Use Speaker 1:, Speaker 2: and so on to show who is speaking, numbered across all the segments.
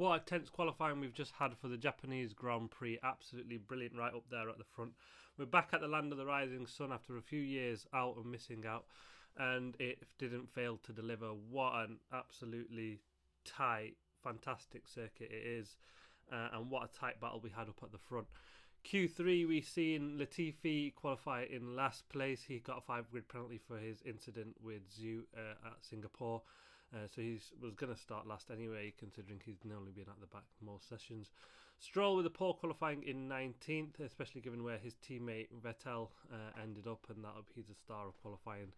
Speaker 1: What a tense qualifying we've just had for the Japanese Grand Prix. Absolutely brilliant right up there at the front. We're back at the land of the rising sun after a few years out and missing out, and it didn't fail to deliver. What an absolutely tight, fantastic circuit it is, and what a tight battle we had up at the front. Q3, we seen Latifi qualify in last place. He got a 5-grid penalty for his incident with Zhu at Singapore. So he was going to start last anyway, considering he's only been at the back most sessions. Stroll with a poor qualifying in 19th, especially given where his teammate Vettel ended up, and he's a star of qualifying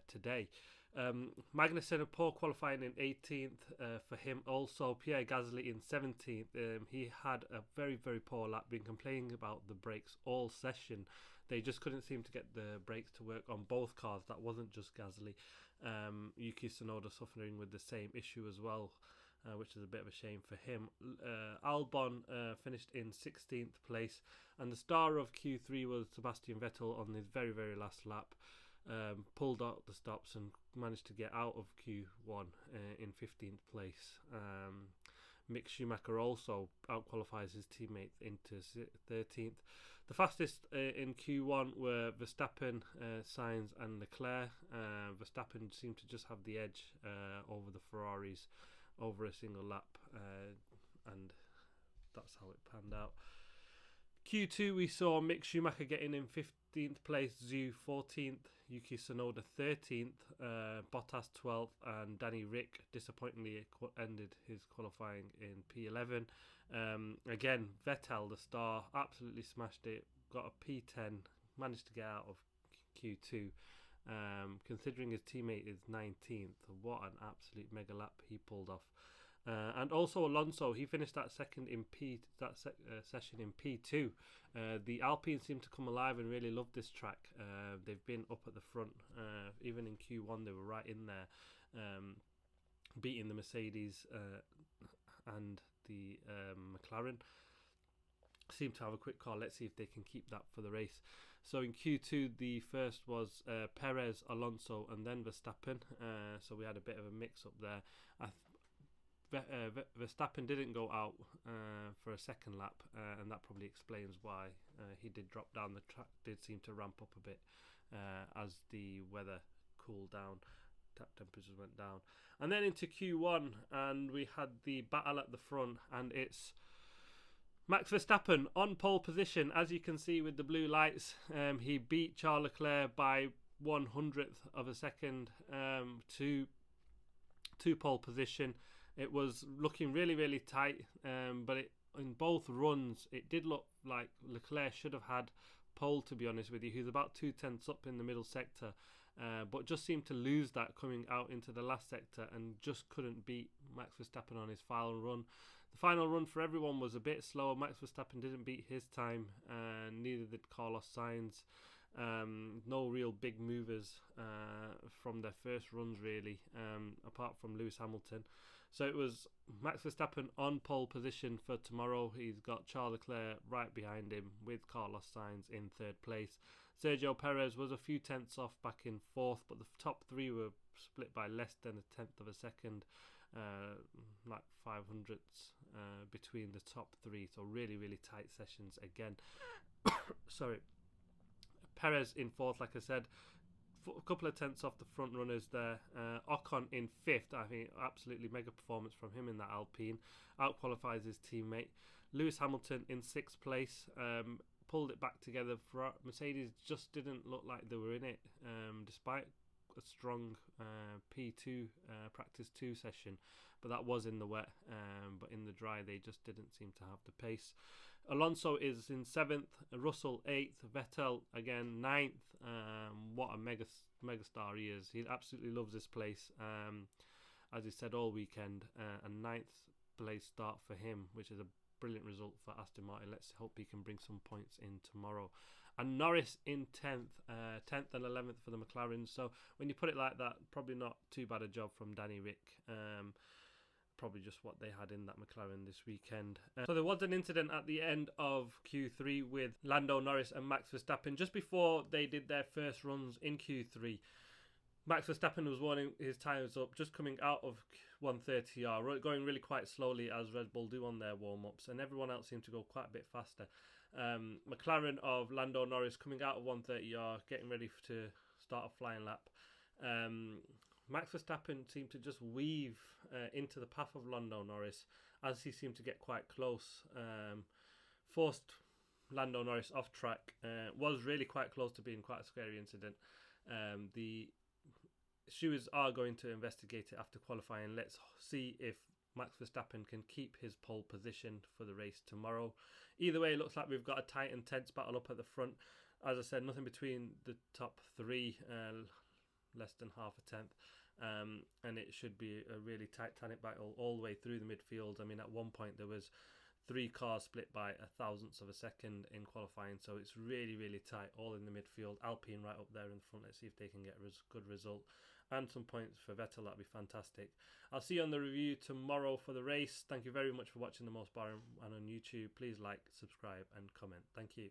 Speaker 1: today. Magnussen, a poor qualifying in 18th for him. Also, Pierre Gasly in 17th. He had a very, very poor lap, been complaining about the brakes all session. They just couldn't seem to get the brakes to work on both cars. That wasn't just Gasly. Yuki Tsunoda suffering with the same issue as well, which is a bit of a shame for him. Albon finished in 16th place, and the star of Q3 was Sebastian Vettel on his very, very last lap. Pulled out the stops and managed to get out of Q1 in 15th place. Mick Schumacher also outqualifies his teammate into 13th. The fastest in Q1 were Verstappen, Sainz and Leclerc. Verstappen seemed to just have the edge over the Ferraris over a single lap, and that's how it panned out. Q2, we saw Mick Schumacher getting in 15th place, Zhu 14th, Yuki Tsunoda 13th, Bottas 12th, and Danny Rick disappointingly ended his qualifying in P11. Again, Vettel, the star, absolutely smashed it, got a P10, managed to get out of Q2. Considering his teammate is 19th, what an absolute mega lap he pulled off. And also Alonso, he finished that second in session in P2. The Alpines seem to come alive and really love this track. They've been up at the front. Even in Q1, they were right in there, beating the Mercedes and the McLaren. Seem to have a quick call. Let's see if they can keep that for the race. So in Q2, the first was Perez, Alonso, and then Verstappen. So we had a bit of a mix-up there. Verstappen didn't go out for a second lap, and that probably explains why he did drop down. The track did seem to ramp up a bit as the weather cooled down, temperatures went down. And then into Q1, and we had the battle at the front, and it's Max Verstappen on pole position. As you can see with the blue lights, he beat Charles Leclerc by 1/100th of a second to pole position. It was looking really, really tight, but in both runs, it did look like Leclerc should have had pole, to be honest with you. He was about 2/10 up in the middle sector, but just seemed to lose that coming out into the last sector and just couldn't beat Max Verstappen on his final run. The final run for everyone was a bit slower. Max Verstappen didn't beat his time, and neither did Carlos Sainz. No real big movers from their first runs really, apart from Lewis Hamilton. So it was Max Verstappen on pole position for tomorrow. He's got Charles Leclerc right behind him with Carlos Sainz in third place. Sergio Perez was a few tenths off back in fourth, but the top three were split by less than a tenth of a second, like 500ths between the top three. So really, really tight sessions again. Sorry. Perez in fourth, like I said, a couple of tenths off the front runners there. Ocon in fifth. I think absolutely mega performance from him in that Alpine. Outqualifies his teammate. Lewis Hamilton in sixth place. Pulled it back together. Mercedes just didn't look like they were in it, despite a strong P2 practice 2 session, but that was in the wet, but in the dry they just didn't seem to have the pace. Alonso is in 7th, Russell 8th, Vettel again 9th. What a mega star he is. He absolutely loves this place, as he said all weekend, and 9th place start for him, which is a brilliant result for Aston Martin. Let's hope he can bring some points in tomorrow. And Norris in 10th and 11th for the McLaren. So when you put it like that, probably not too bad a job from Danny Rick. Probably just what they had in that McLaren this weekend. So there was an incident at the end of Q3 with Lando Norris and Max Verstappen just before they did their first runs in Q3. Max Verstappen was warning his tyres up just coming out of 130R, going really quite slowly as Red Bull do on their warm-ups, and everyone else seemed to go quite a bit faster. McLaren of Lando Norris coming out of 130R, getting ready to start a flying lap. Max Verstappen seemed to just weave into the path of Lando Norris as he seemed to get quite close. Forced Lando Norris off track. Was really quite close to being quite a scary incident. The stewards are going to investigate it after qualifying. Let's see if Max Verstappen can keep his pole position for the race tomorrow. Either way, it looks like we've got a tight and tense battle up at the front. As I said, nothing between the top three, less than half a tenth. And it should be a really titanic battle all the way through the midfield. I mean, at one point there was 3 cars split by a thousandth of a second in qualifying, so it's really, really tight, all in the midfield. Alpine right up there in the front. Let's see if they can get a good result. And some points for Vettel, that'd be fantastic. I'll see you on the review tomorrow for the race. Thank you very much for watching The Most Boring and on YouTube. Please like, subscribe and comment. Thank you.